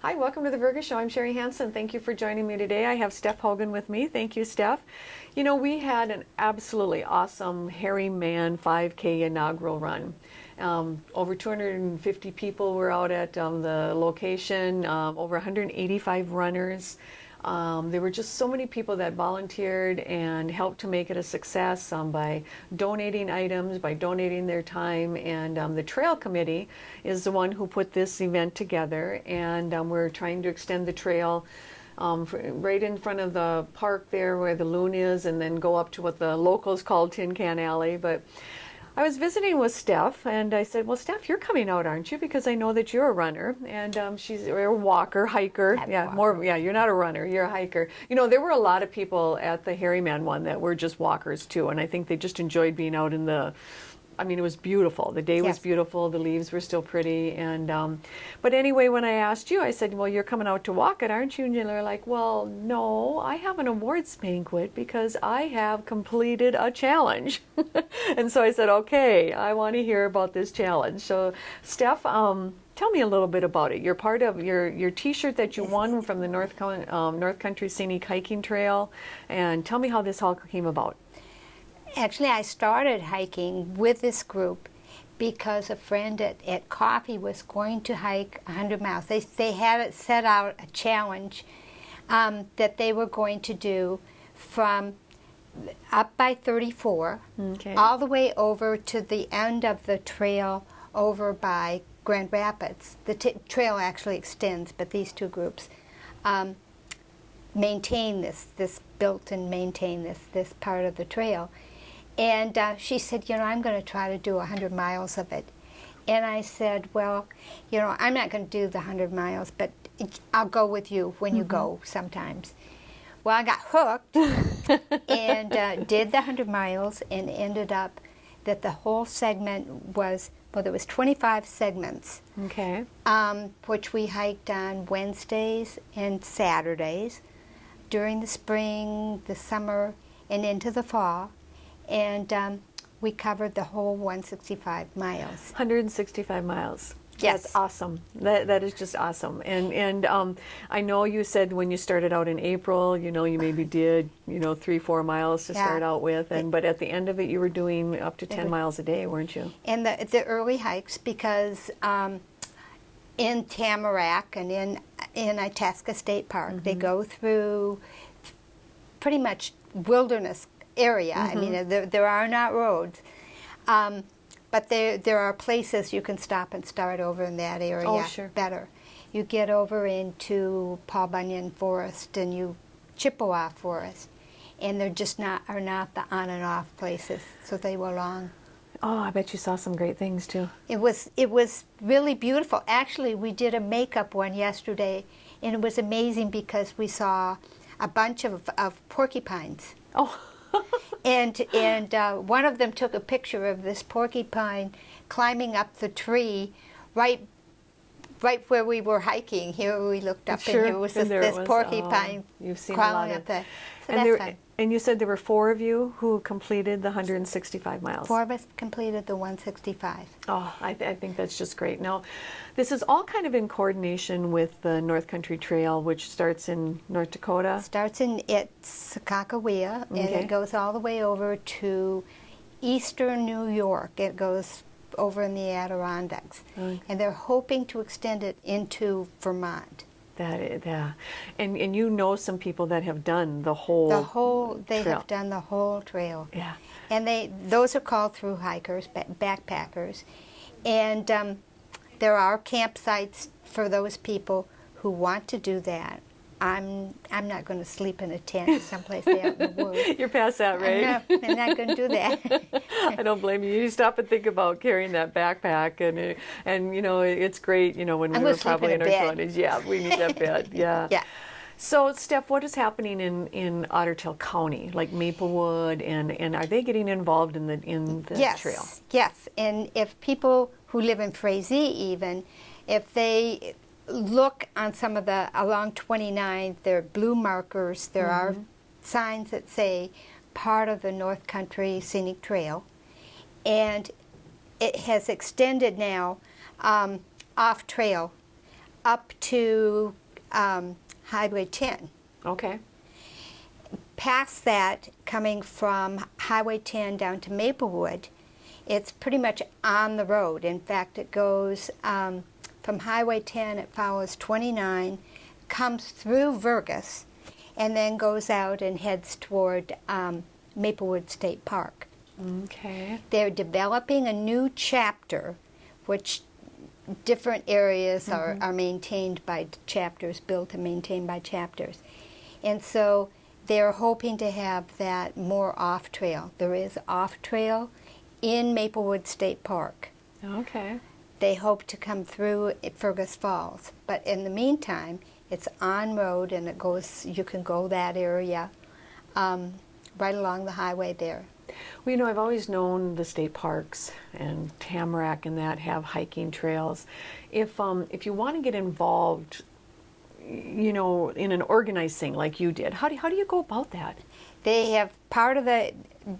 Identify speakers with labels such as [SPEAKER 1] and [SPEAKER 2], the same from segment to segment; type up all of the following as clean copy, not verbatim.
[SPEAKER 1] Hi, welcome to the Vergas Show. I'm Sherri Hanson. Thank you for joining me today. I have Steph Hogan with me. Thank you, Steph. You know, we had an absolutely awesome Hairy Man 5K inaugural run. Over 250 people were out at the location, over 185 runners. There were just so many people that volunteered and helped to make it a success by donating items, by donating their time. And the trail committee is the one who put this event together. And we're trying to extend the trail right in front of the park there where the loon is, and then go up to what the locals call Tin Can Alley. But I was visiting with Steph, and I said, well, Steph, you're coming out, aren't you? Because I know that you're a runner, and she's a walker, hiker. You're not a runner, you're a hiker. You know, there were a lot of people at the Hairy Man one that were just walkers, too, and I think they just enjoyed being out in the, I mean, it was beautiful. The day was beautiful. The leaves were still pretty. And but anyway, when I asked you, I said, well, you're coming out to walk it, aren't you? And you're like, well, no, I have an awards banquet because I have completed a challenge. And so I said, okay, I want to hear about this challenge. So Steph, tell me a little bit about it. You're part of your T-shirt that you won from the North Country Scenic Hiking Trail. And tell me how this all came about.
[SPEAKER 2] Actually, I started hiking with this group because a friend at Coffee was going to hike 100 miles. They had it set out a challenge that they were going to do from up by 34 all the way over to the end of the trail over by Grand Rapids. The trail actually extends, but these two groups maintain built and maintain this part of the trail. And she said, you know, I'm going to try to do 100 miles of it. And I said, well, you know, I'm not going to do the 100 miles, but I'll go with you when you go sometimes. Well, I got hooked and did the 100 miles and ended up that the whole segment was, well, there was 25 segments.
[SPEAKER 1] Okay.
[SPEAKER 2] Which we hiked on Wednesdays and Saturdays during the spring, the summer, and into the fall. And we covered the whole 165 miles.
[SPEAKER 1] 165 miles.
[SPEAKER 2] Yes.
[SPEAKER 1] That's awesome. That is just awesome. And I know you said when you started out in April, you know, you maybe did, you know, 3-4 miles to start out with, but at the end of it, you were doing up to 10 miles a day, weren't you?
[SPEAKER 2] And the early hikes, because in Tamarack and in Itasca State Park, they go through pretty much wilderness area. I mean, there are not roads, but there are places you can stop and start over in that area better. You get over into Paul Bunyan Forest and Chippewa Forest, and they're just are not the on and off places, so they were long.
[SPEAKER 1] Oh, I bet you saw some great things too.
[SPEAKER 2] It was really beautiful. Actually, we did a makeup one yesterday, and it was amazing because we saw a bunch of porcupines.
[SPEAKER 1] Oh.
[SPEAKER 2] And one of them took a picture of this porcupine climbing up the tree right where we were hiking. Here we looked up, and here was this porcupine crawling up there. So that's fun.
[SPEAKER 1] And you said there were 4 of you who completed the 165 miles.
[SPEAKER 2] 4 of us completed the 165.
[SPEAKER 1] Oh, I think that's just great. Now, this is all kind of in coordination with the North Country Trail, which starts in North Dakota.
[SPEAKER 2] Starts in Sakakawea, and it goes all the way over to eastern New York. It goes over in the Adirondacks. And they're hoping to extend it into Vermont.
[SPEAKER 1] And you know some people that have done the whole
[SPEAKER 2] they
[SPEAKER 1] trail.
[SPEAKER 2] Have done the whole trail.
[SPEAKER 1] Yeah.
[SPEAKER 2] And those are called through hikers, backpackers. And there are campsites for those people who want to do that. I'm not going to sleep in a tent someplace out in the woods.
[SPEAKER 1] You're past that, right?
[SPEAKER 2] I'm not going to do that.
[SPEAKER 1] I don't blame you. You stop and think about carrying that backpack, and you know, it's great. You know, when we were probably in our 20s, we need that bed. Yeah.
[SPEAKER 2] Yeah.
[SPEAKER 1] So, Steph, what is happening in Otter Tail County, like Maplewood, and are they getting involved in the trail?
[SPEAKER 2] Yes, and if people who live in Frazee even, if they look on some of along 29, there are blue markers. There are signs that say part of the North Country Scenic Trail, and it has extended now off trail up to Highway 10.
[SPEAKER 1] Okay.
[SPEAKER 2] Past that, coming from Highway 10 down to Maplewood, it's pretty much on the road. In fact, it goes from Highway 10, it follows 29, comes through Vergas, and then goes out and heads toward Maplewood State Park.
[SPEAKER 1] Okay.
[SPEAKER 2] They're developing a new chapter, which different areas are maintained by chapters, built and maintained by chapters. And so they're hoping to have that more off-trail. There is off-trail in Maplewood State Park.
[SPEAKER 1] Okay.
[SPEAKER 2] They hope to come through at Vergas Falls. But in the meantime, it's on road, and it goes. You can go that area right along the highway there.
[SPEAKER 1] Well, you know, I've always known the state parks and Tamarack and that have hiking trails. If you want to get involved, you know, in an organized thing like you did, how do you go about that?
[SPEAKER 2] They have part of the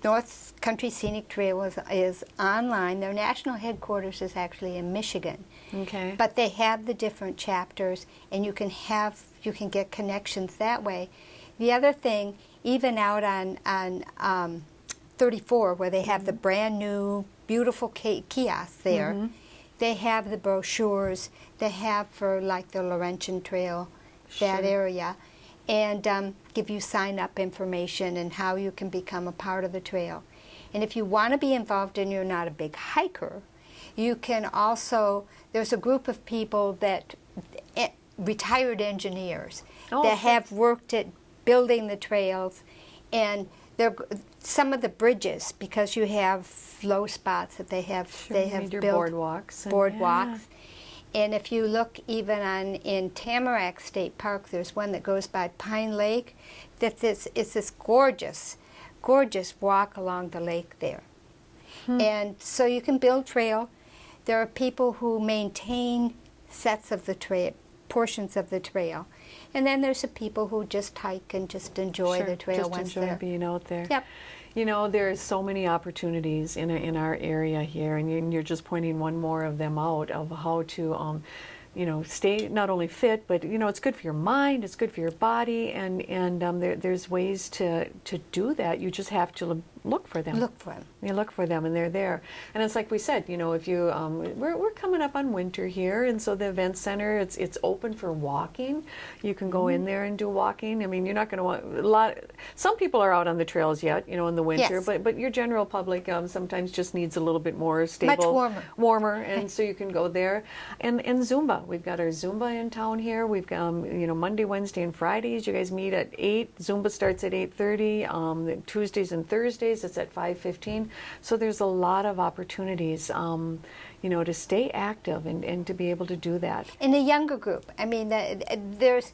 [SPEAKER 2] North Country Scenic Trail is online. Their national headquarters is actually in Michigan.
[SPEAKER 1] Okay.
[SPEAKER 2] But they have the different chapters, and you can get connections that way. The other thing, even out on 34, where they have the brand new beautiful kiosks there, they have the brochures they have for like the Laurentian Trail, that area, and give you sign-up information and how you can become a part of the trail. And if you want to be involved and you're not a big hiker, you can also, there's a group of people that, retired engineers, that have worked at building the trails, and they're some of the bridges, because you have low spots that they have
[SPEAKER 1] built boardwalks.
[SPEAKER 2] Yeah. And if you look even in Tamarack State Park, there's one that goes by Pine Lake. It's this gorgeous walk along the lake there. And so you can build trail. There are people who maintain sets of the trail, portions of the trail. And then there's the people who just hike and just enjoy the trail once
[SPEAKER 1] enjoy being out there.
[SPEAKER 2] Yep.
[SPEAKER 1] You know, there's so many opportunities in our area here, and you're just pointing one more of them out of how to, you know, stay not only fit, but you know, it's good for your mind, it's good for your body, and there's ways to do that. You just have to look for them.
[SPEAKER 2] Look for them.
[SPEAKER 1] You look for them, and they're there. And it's like we said, you know, if you we're coming up on winter here, and so the event center it's open for walking. You can go in there and do walking. I mean, you're not going to want some people are out on the trails yet, you know, in the winter, but your general public sometimes just needs a little bit more stable,
[SPEAKER 2] much
[SPEAKER 1] warmer, and so you can go there. And Zumba. We've got our Zumba in town here. We've got you know, Monday, Wednesday, and Fridays. You guys meet at 8. Zumba starts at 8:30. Tuesdays and Thursdays it's at 5:15. So there's a lot of opportunities, you know, to stay active and to be able to do that.
[SPEAKER 2] In a younger group, I mean, there's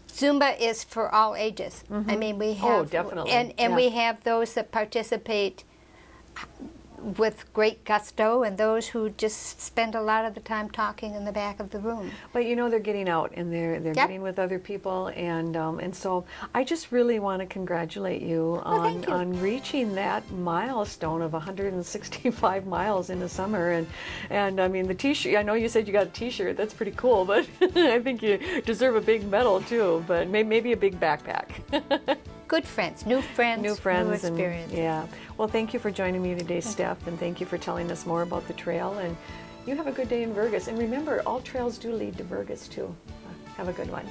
[SPEAKER 2] Zumba is for all ages. I mean, we have
[SPEAKER 1] definitely,
[SPEAKER 2] and we have those that participate with great gusto, and those who just spend a lot of the time talking in the back of the room.
[SPEAKER 1] But you know, they're getting out, and they're getting with other people, and so I just really want to congratulate you on reaching that milestone of 165 miles in the summer, and I mean the T-shirt. I know you said you got a T-shirt. That's pretty cool, but I think you deserve a big medal too. But maybe a big backpack.
[SPEAKER 2] Good friends, new friends, new experience.
[SPEAKER 1] Yeah. Well, thank you for joining me today, Steph, and thank you for telling us more about the trail. And you have a good day in Vergas. And remember, all trails do lead to Vergas, too. Have a good one.